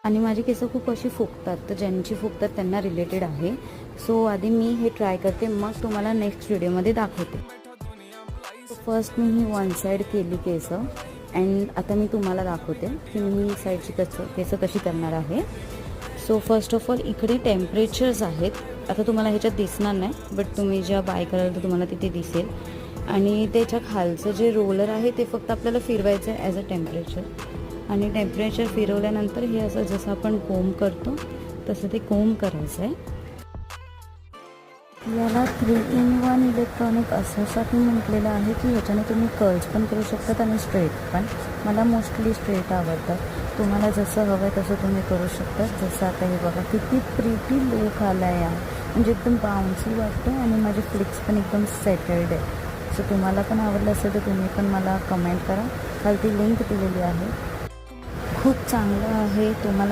आणि माझी केस खूप अशी फुगतात, तर ज्यांची फुगतात त्यांना रिलेटेड आहे. सो आधी मी हे ट्राय करते, मग तुम्हाला नेक्स्ट व्हिडिओमध्ये दाखवते. फर्स्ट मी ही वन साईड केली केस, अँड आता मी तुम्हाला दाखवते की मी ही साईडची केस कशी करणार आहे. सो फर्स्ट ऑफ ऑल इकडे टेम्परेचर्स आहेत. आता तुम्हाला ह्याच्यात दिसणार नाही, बट तुम्ही जेव्हा बाय कराल तर तुम्हाला तिथे दिसेल. आणि त्याच्या खालचं जे रोलर आहे ते फक्त आपल्याला फिरवायचं आहे ॲज अ टेम्परेचर. आणि टेम्परेचर फिरवल्यानंतर हे असं जसं आपण कोंब करतो तसं ते कोंब करायचं आहे. याला 3-in-1 इलेक्ट्रॉनिक अशासाठी म्हटलेलं आहे की ह्याच्याने तुम्ही कर्ल्स पण करू शकतात आणि स्ट्रेट पण. मला मोस्टली स्ट्रेट आवडतं. तुम्हाला जसं हवं आहे तसं तुम्ही करू शकता. जसं आता हे बघा किती प्रिटी लुक आला आहे, म्हणजे एकदम बाउन्सी वाटतं आणि माझे फ्लिक्स पण एकदम सेटल्ड आहे. सो तुम्हाला पण आवडलं असेल तर तुम्ही पण मला कमेंट करा, खालती लिंक दिलेली आहे. खूप चांगलं आहे. तुम्हाला